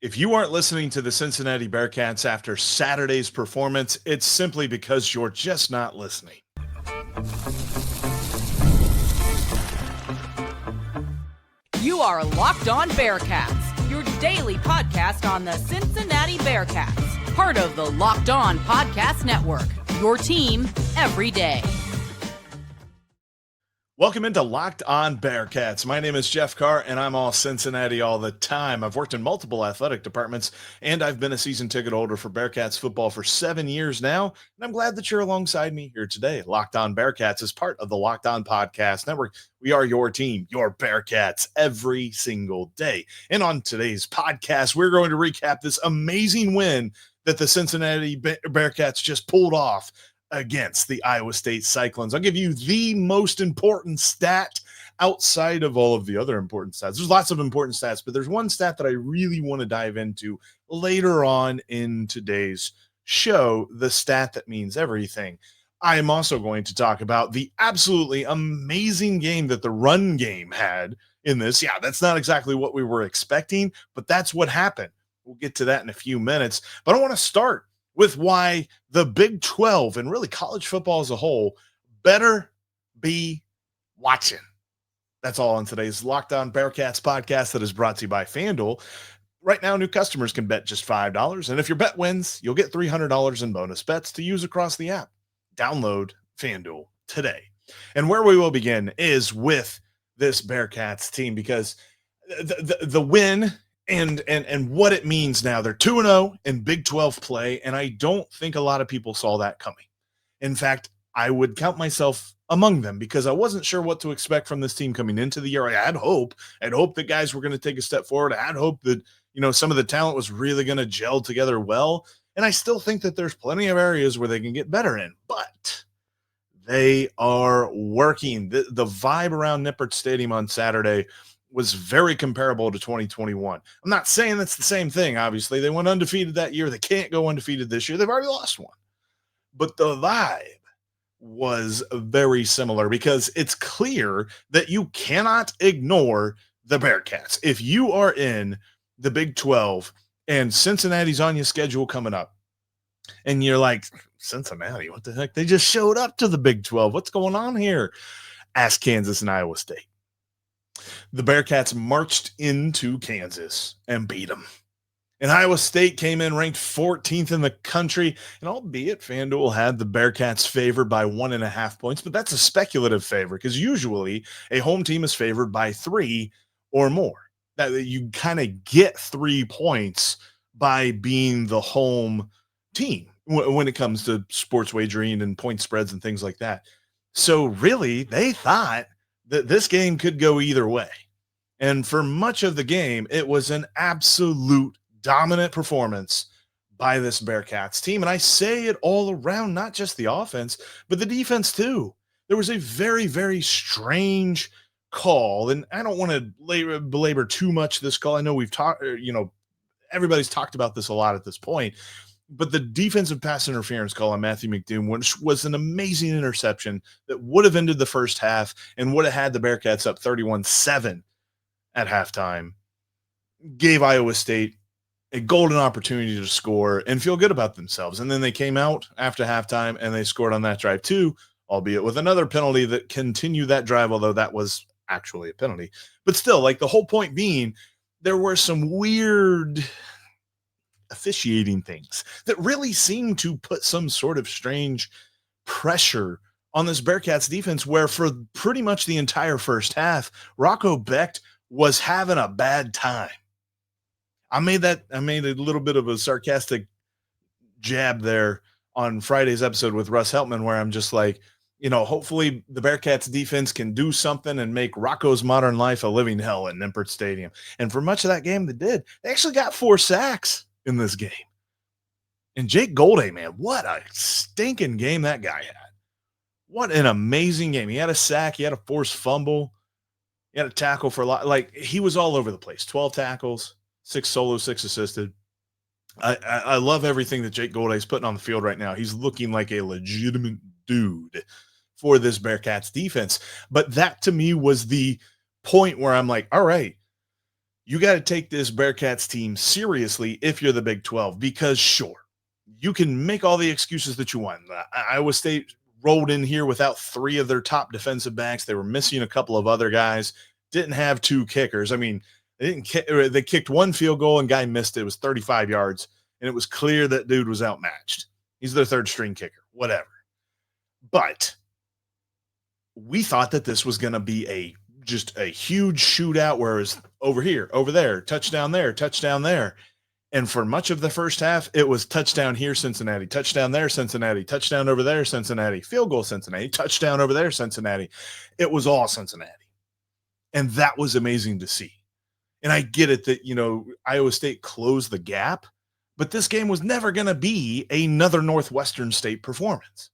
If you aren't listening to the Cincinnati Bearcats after Saturday's performance, it's simply because you're just not listening. You are Locked On Bearcats, your daily podcast on the Cincinnati Bearcats, part of the Locked On Podcast Network, your team every day. Welcome into Locked On Bearcats. My name is Jeff Carr, and I'm all Cincinnati all the time. I've worked in multiple athletic departments, and I've been a season ticket holder for Bearcats football for 7 years now, and I'm glad that you're alongside me here today. Locked On Bearcats is part of the Locked On Podcast Network. We are your team, your Bearcats, every single day. And on today's podcast, we're going to recap this amazing win that the Cincinnati Bearcats just pulled off against the Iowa State Cyclones. I'll give you the most important stat outside of all of the other important stats. There's lots of important stats, but there's one stat that I really want to dive into later on in today's show, the stat that means everything. I am also going to talk about the absolutely amazing game that the run game had in this. Yeah, that's not exactly what we were expecting, but that's what happened. We'll get to that in a few minutes, but I want to start with why the Big 12 and really college football as a whole better be watching. That's all on today's Locked On Bearcats podcast that is brought to you by FanDuel. Right now, new customers can bet just $5, and if your bet wins, you'll get $300 in bonus bets to use across the app. Download FanDuel today. And where we will begin is with this Bearcats team, because the win and what it means now. They're 2-0 in Big 12 play, and I don't think a lot of people saw that coming. In fact, I would count myself among them because I wasn't sure what to expect from this team coming into the year. I had hope. I'd hope that guys were going to take a step forward. I had hope that, some of the talent was really going to gel together well, and I still think that there's plenty of areas where they can get better in, but they are working. The vibe around Nippert Stadium on Saturday was very comparable to 2021. I'm not saying that's the same thing. Obviously, they went undefeated that year. They can't go undefeated this year. They've already lost one. But the vibe was very similar because it's clear that you cannot ignore the Bearcats. If you are in the Big 12 and Cincinnati's on your schedule coming up, and you're like, Cincinnati, what the heck? They just showed up to the Big 12. What's going on here? Ask Kansas and Iowa State. The Bearcats marched into Kansas and beat them. And Iowa State came in ranked 14th in the country. And albeit FanDuel had the Bearcats favored by 1.5 points, but that's a speculative favor because usually a home team is favored by 3 or more. That you kind of get 3 points by being the home team when it comes to sports wagering and point spreads and things like that. So really, they thought that this game could go either way. And for much of the game, it was an absolute dominant performance by this Bearcats team. And I say it all around, not just the offense, but the defense too. There was a very, very strange call. And I don't want to belabor too much this call. I know we've talked, everybody's talked about this a lot at this point. But the defensive pass interference call on Matthew McDoom, which was an amazing interception that would have ended the first half and would have had the Bearcats up 31-7 at halftime, gave Iowa State a golden opportunity to score and feel good about themselves. And then they came out after halftime and they scored on that drive too, albeit with another penalty that continued that drive, although that was actually a penalty. But still, like the whole point being, there were some weird officiating things that really seemed to put some sort of strange pressure on this Bearcats defense, where for pretty much the entire first half, Rocco Becht was having a bad time. I made a little bit of a sarcastic jab there on Friday's episode with Russ Heltman, where I'm just like, hopefully the Bearcats defense can do something and make Rocco's modern life a living hell at Nippert Stadium. And for much of that game, they did. They actually got 4 sacks in this game. And Jake Golday, man, what a stinking game that guy had. What an amazing game. He had a sack. He had a forced fumble. He had a tackle for a lot. Like, he was all over the place. 12 tackles, 6 solo, 6 assisted. I love everything that Jake Golday is putting on the field right now. He's looking like a legitimate dude for this Bearcats defense. But that, to me, was the point where I'm like, all right, you got to take this Bearcats team seriously if you're the Big 12, because sure, you can make all the excuses that you want. Iowa State rolled in here without 3 of their top defensive backs. They were missing a couple of other guys, didn't have 2 kickers. I mean, they kicked 1 field goal and guy missed it. It was 35 yards, and it was clear that dude was outmatched. He's their 3rd string kicker, whatever. But we thought that this was going to be just a huge shootout where it was over here, over there, touchdown there, touchdown there. And for much of the first half, it was touchdown here, Cincinnati, touchdown there, Cincinnati, touchdown over there, Cincinnati, field goal, Cincinnati, touchdown over there, Cincinnati. It was all Cincinnati. And that was amazing to see. And I get it that, Iowa State closed the gap, but this game was never going to be another Northwestern State performance.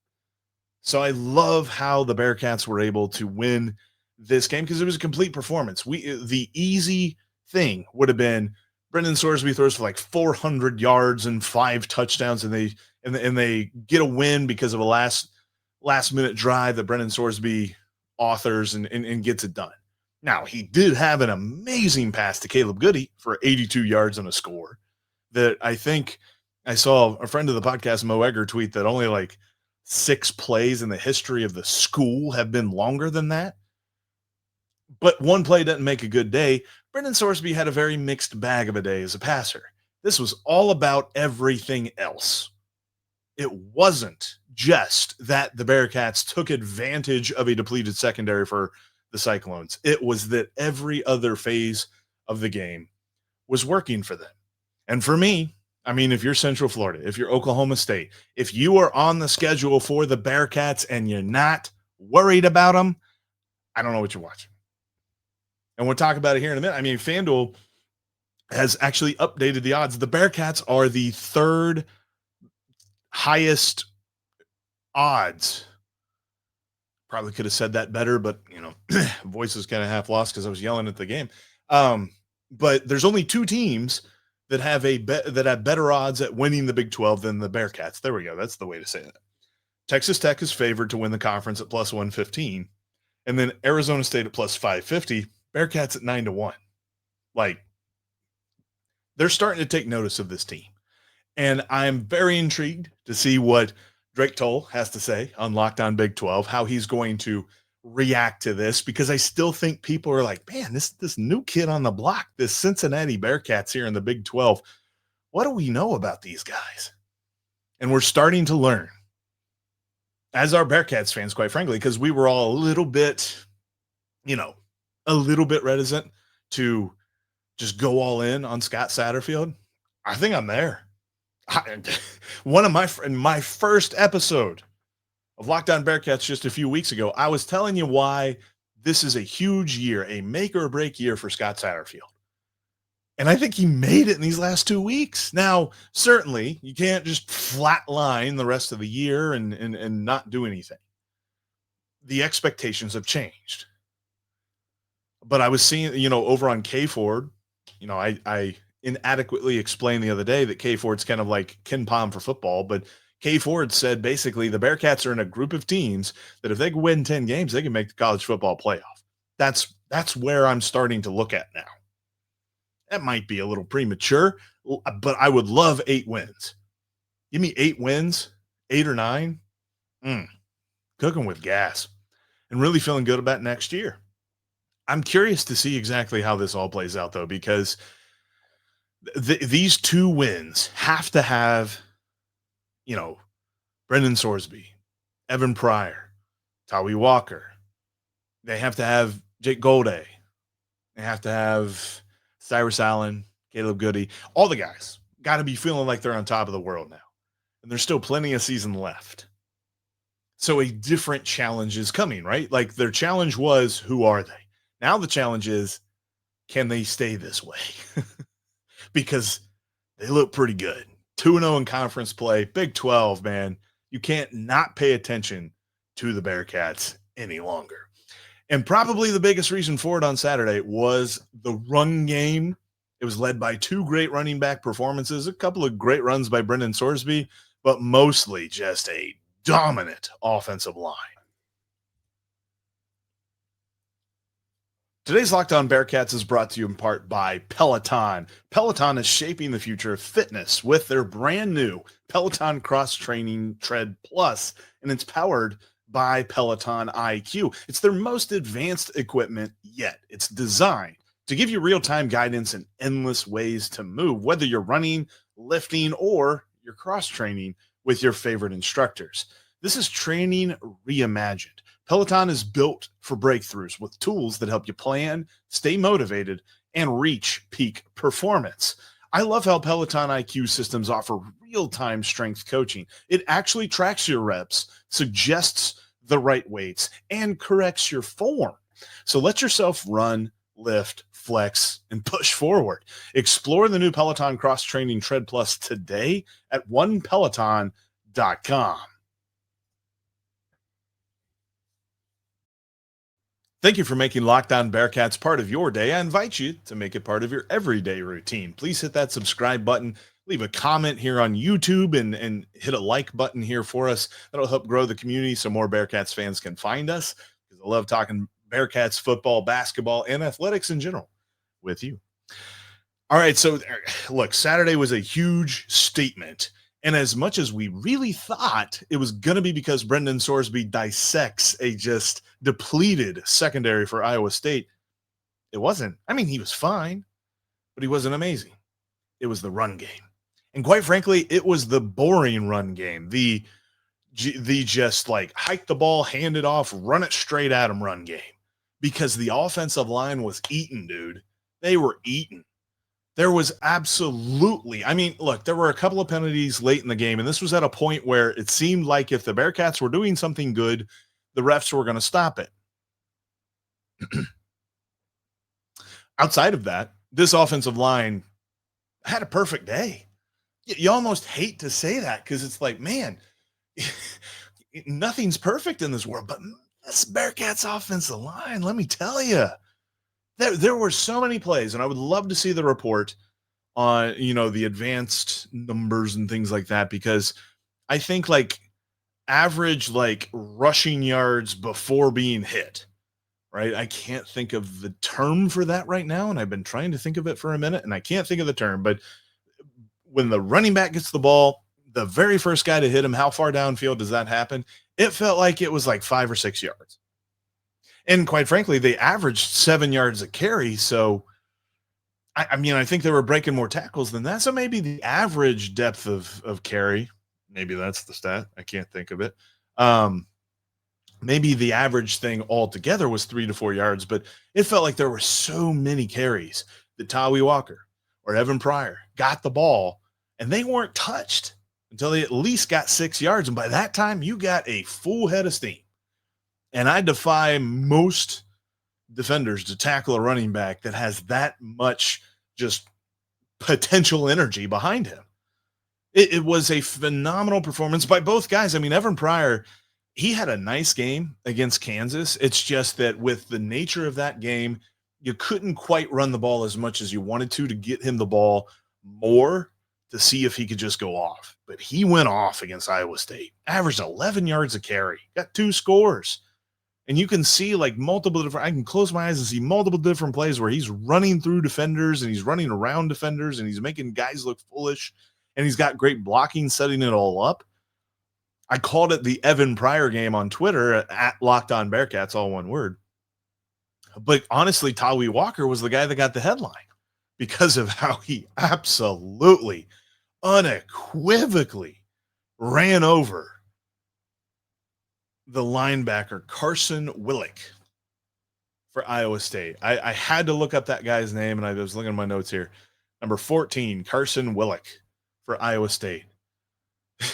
So I love how the Bearcats were able to win this game because it was a complete performance. The easy thing would have been Brendan Sorsby throws for like 400 yards and 5 touchdowns, and they get a win because of a last minute drive that Brendan Sorsby authors and gets it done. Now, he did have an amazing pass to Caleb Goody for 82 yards and a score that I think I saw a friend of the podcast, Mo Egger, tweet that only like 6 plays in the history of the school have been longer than that. But one play doesn't make a good day. Brendan Sorsby had a very mixed bag of a day as a passer. This was all about everything else. It wasn't just that the Bearcats took advantage of a depleted secondary for the Cyclones. It was that every other phase of the game was working for them. And for me, I mean, if you're Central Florida, if you're Oklahoma State, if you are on the schedule for the Bearcats and you're not worried about them, I don't know what you're watching. And we'll talk about it here in a minute. I mean, FanDuel has actually updated the odds. The Bearcats are the 3rd highest odds. Probably could have said that better, but, voice is kind of half lost because I was yelling at the game. But there's only 2 teams that have that have better odds at winning the Big 12 than the Bearcats. There we go. That's the way to say that. Texas Tech is favored to win the conference at plus 115, and then Arizona State at plus 550. Bearcats at 9-1. Like, they're starting to take notice of this team. And I'm very intrigued to see what Drake Toll has to say on Locked On Big 12, how he's going to react to this, because I still think people are like, man, this new kid on the block, this Cincinnati Bearcats here in the Big 12, what do we know about these guys? And we're starting to learn, as our Bearcats fans, quite frankly, because we were all a little bit reticent to just go all in on Scott Satterfield. I think I'm there. My first episode of Locked On Bearcats just a few weeks ago, I was telling you why this is a huge year, a make or break year for Scott Satterfield. And I think he made it in these last 2 weeks. Now, certainly, you can't just flatline the rest of the year and not do anything. The expectations have changed. But I was seeing, over on K Ford, I inadequately explained the other day that K Ford's kind of like Ken Pom for football, but K Ford said basically the Bearcats are in a group of teams that if they can win 10 games, they can make the college football playoff. That's where I'm starting to look at now. That might be a little premature, but I would love 8 wins. Give me 8 wins, 8 or 9. Cooking with gas and really feeling good about next year. I'm curious to see exactly how this all plays out, though, because these 2 wins have to have, Brendan Sorsby, Evan Pryor, Tawee Walker. They have to have Jake Golday. They have to have Cyrus Allen, Caleb Goody. All the guys got to be feeling like they're on top of the world now. And there's still plenty of season left. So a different challenge is coming, right? Like, their challenge was, who are they? Now the challenge is, can they stay this way? Because they look pretty good. 2-0 in conference play. Big 12, man. You can't not pay attention to the Bearcats any longer. And probably the biggest reason for it on Saturday was the run game. It was led by 2 great running back performances, a couple of great runs by Brendan Sorsby, but mostly just a dominant offensive line. Today's Locked On Bearcats is brought to you in part by Peloton. Peloton is shaping the future of fitness with their brand new Peloton Cross Training Tread Plus, and it's powered by Peloton IQ. It's their most advanced equipment yet. It's designed to give you real-time guidance and endless ways to move, whether you're running, lifting, or you're cross-training with your favorite instructors. This is training reimagined. Peloton is built for breakthroughs with tools that help you plan, stay motivated, and reach peak performance. I love how Peloton IQ systems offer real-time strength coaching. It actually tracks your reps, suggests the right weights, and corrects your form. So let yourself run, lift, flex, and push forward. Explore the new Peloton Cross Training Tread Plus today at onepeloton.com. Thank you for making Locked On Bearcats part of your day. I invite you to make it part of your everyday routine. Please hit that subscribe button, leave a comment here on YouTube, and hit a like button here for us. That'll help grow the community so more Bearcats fans can find us, because I love talking Bearcats football, basketball, and athletics in general with you. All right, so look, Saturday was a huge statement. And as much as we really thought it was going to be because Brendan Sorsby dissects a just depleted secondary for Iowa State, it wasn't. I mean, he was fine, but he wasn't amazing. It was the run game. And quite frankly, it was the boring run game. The just like hike the ball, hand it off, run it straight at him run game. Because the offensive line was eaten, dude. They were eaten. There was absolutely, I mean, look, there were a couple of penalties late in the game, and this was at a point where it seemed like if the Bearcats were doing something good, the refs were going to stop it. Outside of that, this offensive line had a perfect day. You almost hate to say that because it's like, man, nothing's perfect in this world, but this Bearcats offensive line, let me tell you. There were so many plays, and I would love to see the report on, the advanced numbers and things like that, because I think like average like rushing yards before being hit, right? I can't think of the term for that right now, and I've been trying to think of it for a minute, and I can't think of the term, but when the running back gets the ball, the very first guy to hit him, how far downfield does that happen? It felt like it was like 5 or 6 yards. And quite frankly, they averaged 7 yards a carry. So, I mean, I think they were breaking more tackles than that. So maybe the average depth of carry, maybe that's the stat. I can't think of it. Maybe the average thing altogether was 3 to 4 yards, but it felt like there were so many carries that Tawee Walker or Evan Pryor got the ball, and they weren't touched until they at least got 6 yards. And by that time, you got a full head of steam. And I defy most defenders to tackle a running back that has that much just potential energy behind him. It was a phenomenal performance by both guys. I mean, Evan Pryor, he had a nice game against Kansas. It's just that with the nature of that game, you couldn't quite run the ball as much as you wanted to get him the ball more to see if he could just go off. But he went off against Iowa State, averaged 11 yards a carry, got 2 scores. And you can see like multiple different, I can close my eyes and see multiple different plays where he's running through defenders and he's running around defenders and he's making guys look foolish, and he's got great blocking, setting it all up. I called it the Evan Pryor game on Twitter at Locked On Bearcats, all one word. But honestly, Tawee Walker was the guy that got the headline because of how he absolutely, unequivocally ran over the linebacker Carson Willick for Iowa State. I had to look up that guy's name, and I was looking at my notes here. Number 14, Carson Willick for Iowa State.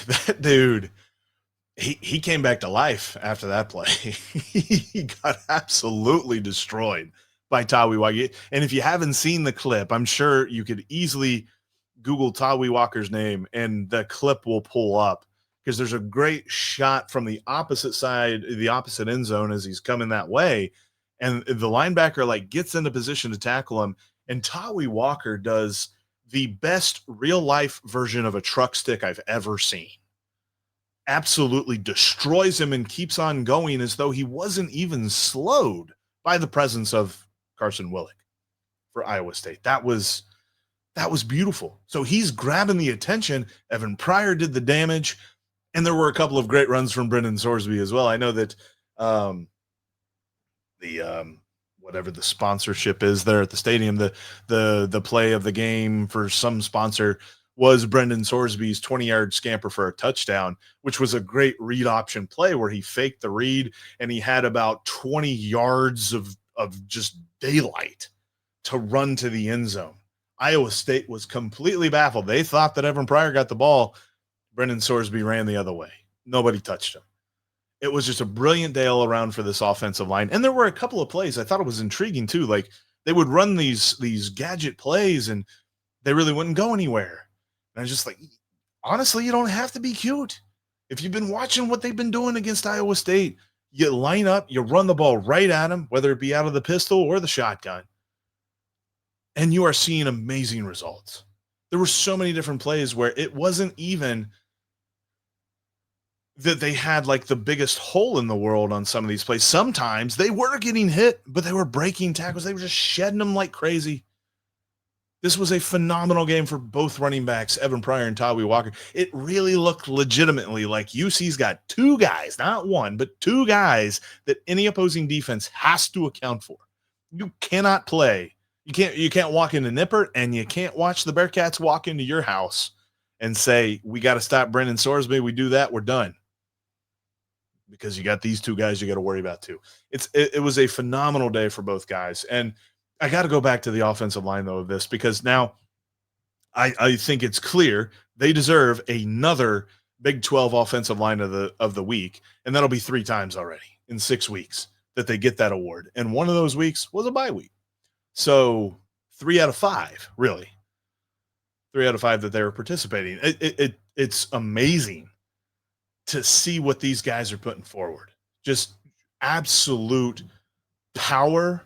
That dude, he came back to life after that play. He got absolutely destroyed by Tawee Walker. And if you haven't seen the clip, I'm sure you could easily Google Tawee Walker's name, and the clip will pull up, because there's a great shot from the opposite side, the opposite end zone as he's coming that way. And the linebacker like gets into position to tackle him. And Tawee Walker does the best real life version of a truck stick I've ever seen. Absolutely destroys him and keeps on going as though he wasn't even slowed by the presence of Carson Willick for Iowa State. That was beautiful. So he's grabbing the attention. Evan Pryor did the damage, and there were a couple of great runs from Brendan Sorsby as well. I know that whatever the sponsorship is there at the stadium, the play of the game for some sponsor was Brendan Sorsby's 20-yard scamper for a touchdown, which was a great read option play where he faked the read and he had about 20 yards of just daylight to run to the end zone. Iowa State was completely baffled. They thought that Evan Pryor got the ball. Brendan Sorsby ran the other way. Nobody touched him. It was just a brilliant day all around for this offensive line. And there were a couple of plays. I thought it was intriguing too. Like they would run these gadget plays and they really wouldn't go anywhere. And I was just like, honestly, you don't have to be cute. If you've been watching what they've been doing against Iowa State, you line up, you run the ball right at them, whether it be out of the pistol or the shotgun, and you are seeing amazing results. There were so many different plays where it wasn't even that they had like the biggest hole in the world on some of these plays. Sometimes they were getting hit, but they were breaking tackles. They were just shedding them like crazy. This was a phenomenal game for both running backs, Evan Pryor and Tawee Walker. It really looked legitimately like UC's got two guys, not one, but two guys that any opposing defense has to account for. You cannot play. You can't walk into Nippert, and you can't watch the Bearcats walk into your house and say, we got to stop Brendan Sorsby. We do that, we're done. Because you got these two guys you got to worry about too. It was a phenomenal day for both guys. And I got to go back to the offensive line, though, of this, because now I think it's clear they deserve another Big 12 offensive line of the week, and that'll be 3 times already in 6 weeks that they get that award. And one of those weeks was a bye week. So 3 out of 5, really. 3 out of 5 that they were participating. It's amazing to see what these guys are putting forward. Just absolute power.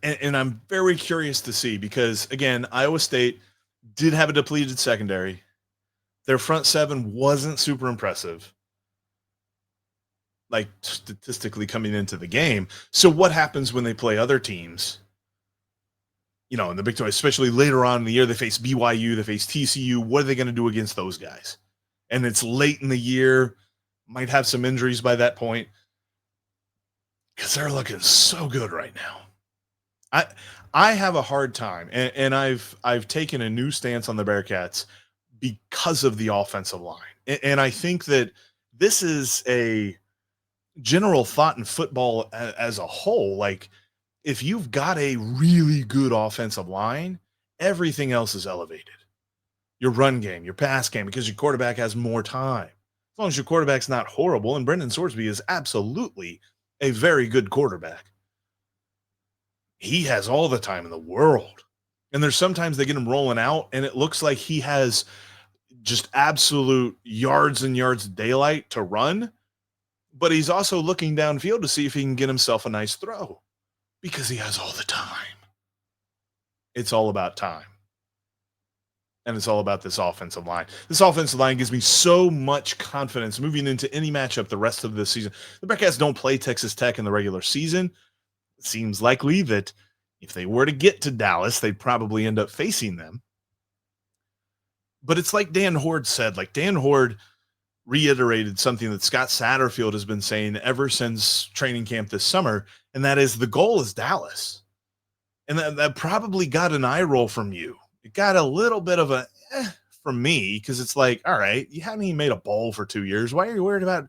And I'm very curious to see because, again, Iowa State did have a depleted secondary. Their front seven wasn't super impressive, like statistically coming into the game. So what happens when they play other teams, in the Big 12, especially later on in the year? They face BYU, they face TCU. What are they going to do against those guys? And it's late in the year, might have some injuries by that point because they're looking so good right now. I have a hard time, and I've taken a new stance on the Bearcats because of the offensive line. And I think that this is a general thought in football as a whole. Like, if you've got a really good offensive line, everything else is elevated. Your run game, your pass game, because your quarterback has more time. As long as your quarterback's not horrible, and Brendan Sorsby is absolutely a very good quarterback. He has all the time in the world. And there's sometimes they get him rolling out, and it looks like he has just absolute yards and yards of daylight to run, but he's also looking downfield to see if he can get himself a nice throw because he has all the time. It's all about time. And it's all about this offensive line. This offensive line gives me so much confidence moving into any matchup the rest of this season. The Bearcats don't play Texas Tech in the regular season. It seems likely that if they were to get to Dallas, they'd probably end up facing them. But it's like Dan Horde said, like Dan Horde reiterated something that Scott Satterfield has been saying ever since training camp this summer, and that is the goal is Dallas. And that probably got an eye roll from you. It got a little bit of a from me because it's like, all right, you haven't even made a bowl for 2 years. Why are you worried about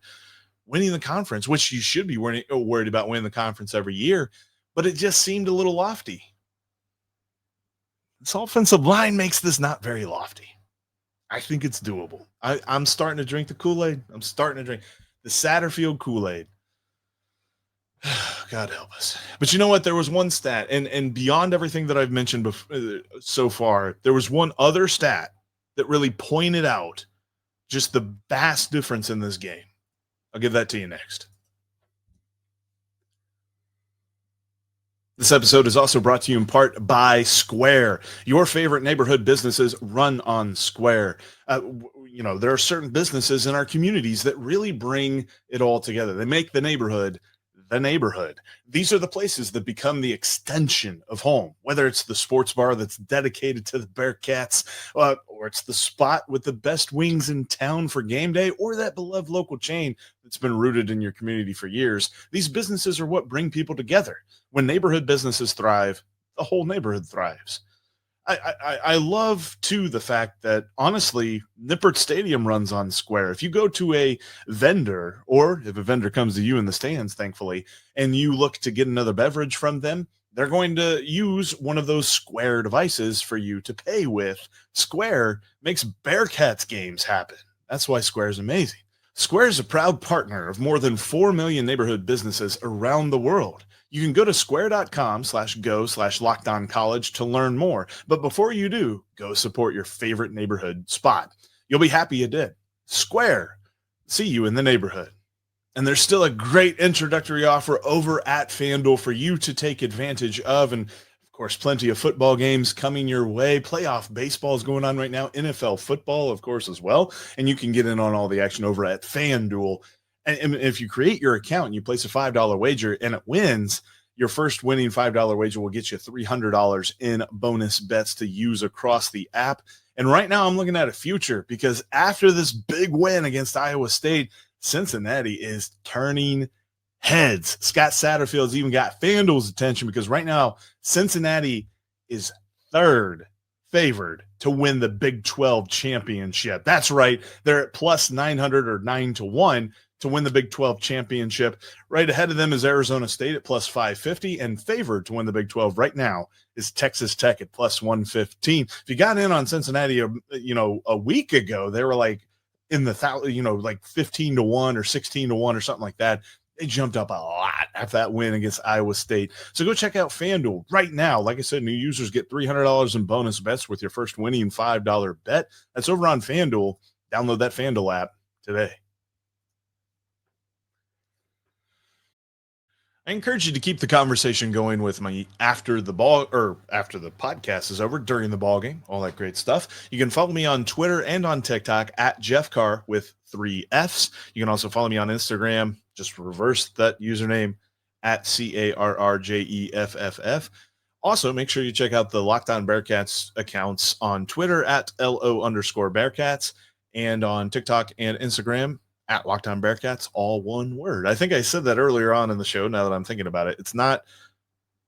winning the conference, which you should be worried about winning the conference every year? But it just seemed a little lofty. This offensive line makes this not very lofty. I think it's doable. I'm starting to drink the Kool-Aid. I'm starting to drink the Satterfield Kool-Aid. God help us. But you know what? There was one stat, and beyond everything that I've mentioned so far, there was one other stat that really pointed out just the vast difference in this game. I'll give that to you next. This episode is also brought to you in part by Square. Your favorite neighborhood businesses run on Square. There are certain businesses in our communities that really bring it all together. They make the neighborhood the neighborhood. These are the places that become the extension of home, whether it's the sports bar that's dedicated to the Bearcats, or it's the spot with the best wings in town for game day, or that beloved local chain that's been rooted in your community for years. These businesses are what bring people together. When neighborhood businesses thrive, the whole neighborhood thrives. I love too the fact that honestly, Nippert Stadium runs on Square. If you go to a vendor, or if a vendor comes to you in the stands, thankfully, and you look to get another beverage from them, they're going to use one of those Square devices for you to pay with. Square makes Bearcats games happen. That's why Square is amazing. Square is a proud partner of more than 4 million neighborhood businesses around the world. You can go to square.com/go/lockedoncollege to learn more. But before you do, go support your favorite neighborhood spot. You'll be happy you did. Square, see you in the neighborhood. And there's still a great introductory offer over at FanDuel for you to take advantage of. And of course, plenty of football games coming your way. Playoff baseball is going on right now. NFL football, of course, as well. And you can get in on all the action over at FanDuel. And if you create your account and you place a $5 wager and it wins, your first winning $5 wager will get you $300 in bonus bets to use across the app. And right now I'm looking at a future, because after this big win against Iowa State, Cincinnati is turning heads. Scott Satterfield's even got FanDuel's attention, because right now Cincinnati is third favored to win the Big 12 championship. That's right. They're at plus 900 or 9-1 to win the Big 12 championship. Right ahead of them is Arizona State at plus 550, and favored to win the Big 12 right now is Texas Tech at plus 115. If you got in on Cincinnati, a week ago, they were like in the like 15-1 or 16-1 or something like that. They jumped up a lot after that win against Iowa State. So go check out FanDuel right now. Like I said, new users get $300 in bonus bets with your first winning $5 bet. That's over on FanDuel. Download that FanDuel app today. I encourage you to keep the conversation going with me after the podcast is over, during the ball game, all that great stuff. You can follow me on Twitter and on TikTok at Jeff Carr with 3 Fs. You can also follow me on Instagram. Just reverse that username at CarrJeff. Also, make sure you check out the Locked On Bearcats accounts on Twitter at LO_Bearcats, and on TikTok and Instagram at Locked On Bearcats, all one word. I think I said that earlier on in the show, now that I'm thinking about it. It's not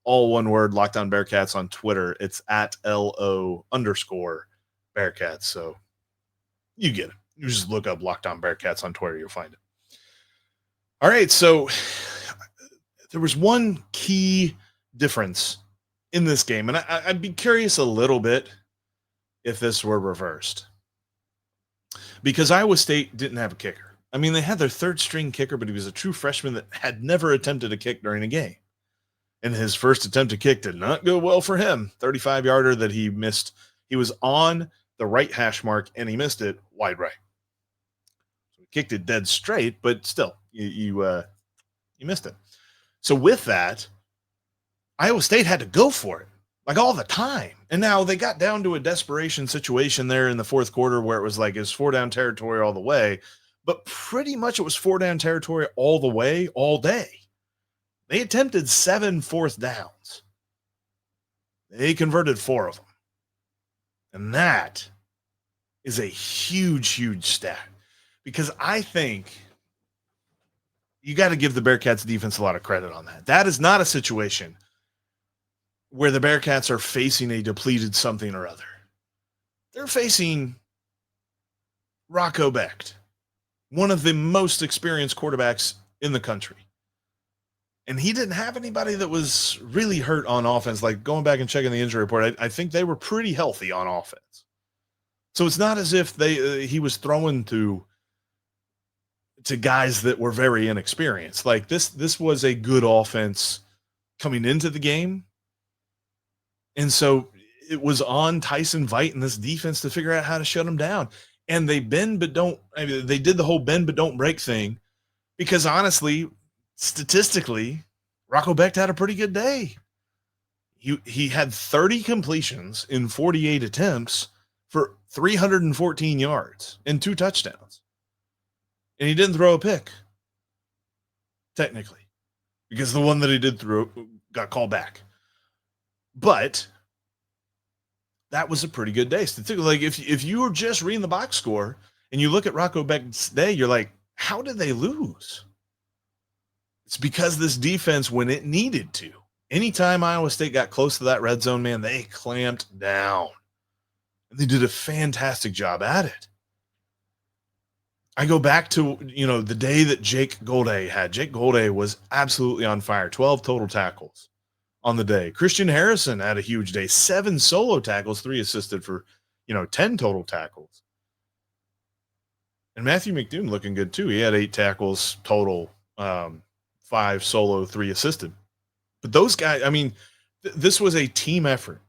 all one word, Locked On Bearcats on Twitter. It's at LO_Bearcats. So you get it. You just look up Locked On Bearcats on Twitter, you'll find it. All right, so there was one key difference in this game, and I'd be curious a little bit if this were reversed, because Iowa State didn't have a kicker. I mean, they had their third string kicker, but he was a true freshman that had never attempted a kick during a game. And his first attempt to kick did not go well for him. 35-yarder that he missed. He was on the right hash mark, and he missed it wide right. So he kicked it dead straight, but still, you missed it. So with that, Iowa State had to go for it, like all the time. And now they got down to a desperation situation there in the fourth quarter where it was like it was 4-down territory all the way. But pretty much it was 4-down territory all the way, all day. They attempted 7 fourth downs. They converted 4 of them. And that is a huge, huge stat. Because I think you got to give the Bearcats defense a lot of credit on that. That is not a situation where the Bearcats are facing a depleted something or other. They're facing Rocco Becht, one of the most experienced quarterbacks in the country. And he didn't have anybody that was really hurt on offense. Like, going back and checking the injury report, I think they were pretty healthy on offense. So it's not as if he was throwing to guys that were very inexperienced. Like, this was a good offense coming into the game. And so it was on Tyson Veit and this defense to figure out how to shut him down. And they bend but don't. I mean, they did the whole bend but don't break thing, because honestly, statistically, Rocco Becht had a pretty good day. He had 30 completions in 48 attempts for 314 yards and 2 touchdowns. And he didn't throw a pick, technically, because the one that he did throw got called back. But that was a pretty good day. Like if you were just reading the box score and you look at Rocco Beck's day, you're like, how did they lose? It's because this defense, when it needed to, anytime Iowa State got close to that red zone, man, they clamped down. And they did a fantastic job at it. I go back to, the day that Jake Golday had. Jake Golday was absolutely on fire. 12 total tackles on the day. Christian Harrison had a huge day. 7 solo tackles, 3 assisted for, 10 total tackles. And Matthew McDoon looking good too. He had 8 tackles total, 5 solo, 3 assisted. But those guys, this was a team effort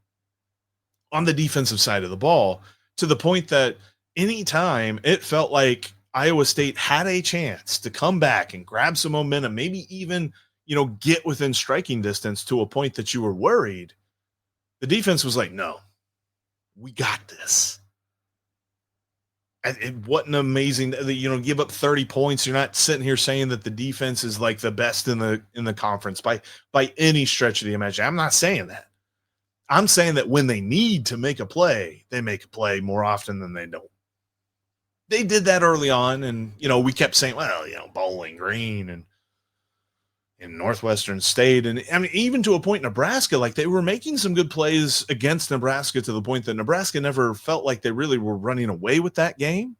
on the defensive side of the ball, to the point that anytime it felt like Iowa State had a chance to come back and grab some momentum, maybe even, get within striking distance to a point that you were worried, the defense was like, no, we got this. And what an amazing, give up 30 points. You're not sitting here saying that the defense is like the best in the conference by any stretch of the imagination. I'm not saying that. I'm saying that when they need to make a play, they make a play more often than they don't. They did that early on, and we kept saying, well, Bowling Green and in Northwestern State, and even to a point, Nebraska, like they were making some good plays against Nebraska, to the point that Nebraska never felt like they really were running away with that game.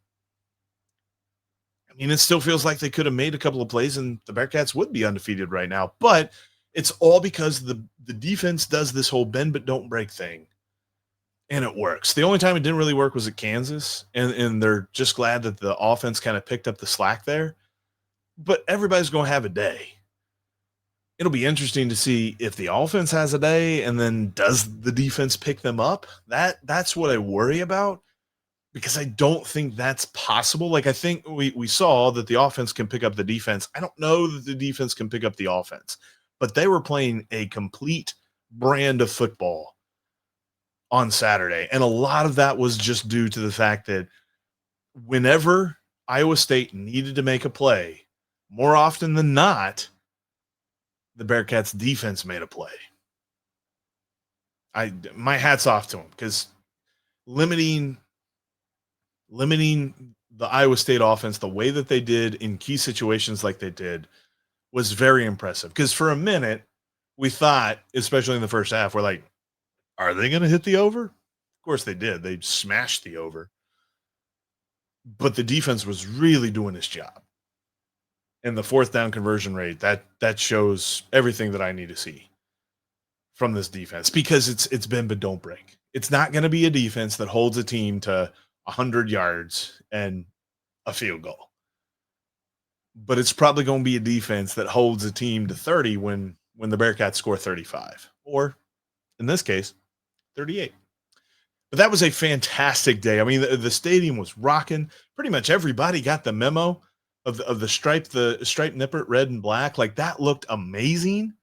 It still feels like they could have made a couple of plays and the Bearcats would be undefeated right now, but it's all because the defense does this whole bend but don't break thing. And it works. The only time it didn't really work was at Kansas, and they're just glad that the offense kind of picked up the slack there. But everybody's going to have a day. It'll be interesting to see if the offense has a day, and then does the defense pick them up? That's what I worry about, because I don't think that's possible. Like, I think we saw that the offense can pick up the defense. I don't know that the defense can pick up the offense, but they were playing a complete brand of football on Saturday. And a lot of that was just due to the fact that whenever Iowa State needed to make a play, more often than not, the Bearcats defense made a play. My hat's off to them, because limiting the Iowa State offense the way that they did in key situations like they did was very impressive. Because for a minute, we thought, especially in the first half, we're like, are they going to hit the over? Of course they did. They smashed the over. But the defense was really doing its job. And the 4th down conversion rate, that shows everything that I need to see from this defense, because it's bend but don't break. It's not going to be a defense that holds a team to 100 yards and a field goal. But it's probably going to be a defense that holds a team to 30 when the Bearcats score 35, or in this case, 38. But that was a fantastic day. The stadium was rocking. Pretty much everybody got the memo of the striped Nippert red and black. Like, that looked amazing.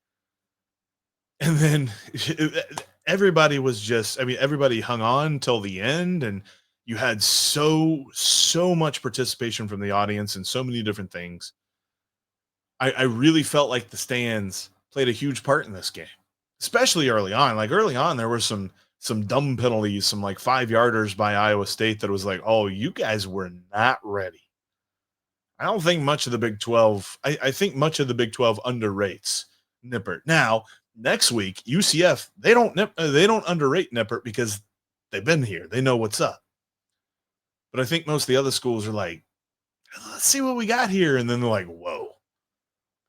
And then everybody was just, everybody hung on till the end, and you had so much participation from the audience and so many different things. I really felt like the stands played a huge part in this game, especially early on. Like, early on, there were some dumb penalties, some like 5-yarders by Iowa State that was like, oh, you guys were not ready. I don't think much of the Big 12, I think much of the Big 12 underrates Nippert. Now, next week, UCF, they don't underrate Nippert because they've been here. They know what's up. But I think most of the other schools are like, let's see what we got here. And then they're like, whoa.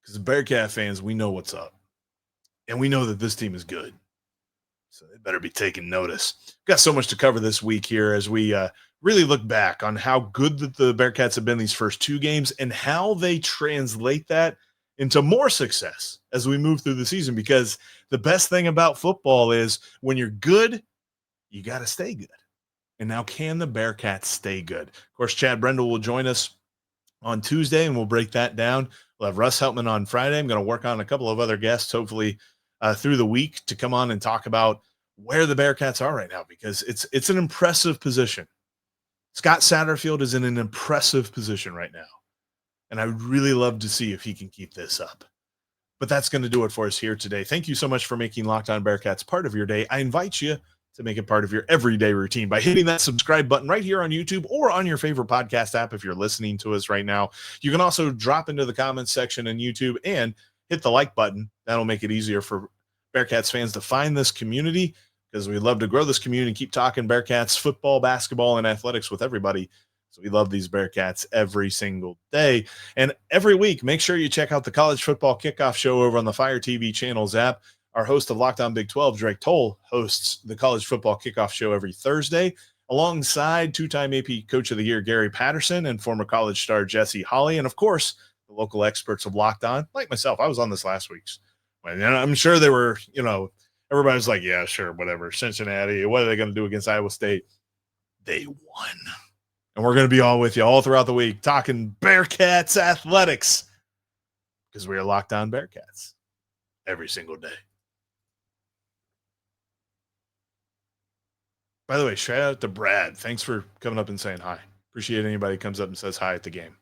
Because the Bearcat fans, we know what's up. And we know that this team is good. So they better be taking notice. Got so much to cover this week here as we really look back on how good that the Bearcats have been these first 2 games, and how they translate that into more success as we move through the season. Because the best thing about football is when you're good, you got to stay good. And now, can the Bearcats stay good? Of course, Chad Brendel will join us on Tuesday, and we'll break that down. We'll have Russ Heltman on Friday. I'm going to work on a couple of other guests, hopefully, through the week, to come on and talk about where the Bearcats are right now, because it's an impressive position. Scott Satterfield is in an impressive position right now, and I would really love to see if he can keep this up. But that's going to do it for us here today. Thank you so much for making Locked On Bearcats part of your day. I invite you to make it part of your everyday routine by hitting that subscribe button right here on YouTube or on your favorite podcast app if you're listening to us right now. You can also drop into the comments section on YouTube and hit the like button. That'll make it easier for Bearcats fans to find this community, because we love to grow this community and keep talking Bearcats football, basketball, and athletics with everybody. So we love these Bearcats every single day. And every week, make sure you check out the College Football Kickoff Show over on the Fire TV channels app. Our host of Locked On Big 12, Drake Toll, hosts the College Football Kickoff Show every Thursday, alongside two-time AP Coach of the Year Gary Patterson and former college star Jesse Holley, and, of course, the local experts of Locked On, like myself. I was on this last week's. And I'm sure they were, everybody was like, yeah, sure, whatever. Cincinnati, what are they going to do against Iowa State? They won. And we're going to be all with you all throughout the week talking Bearcats athletics, because we are Locked On Bearcats every single day. By the way, shout out to Brad. Thanks for coming up and saying hi. Appreciate anybody who comes up and says hi at the game.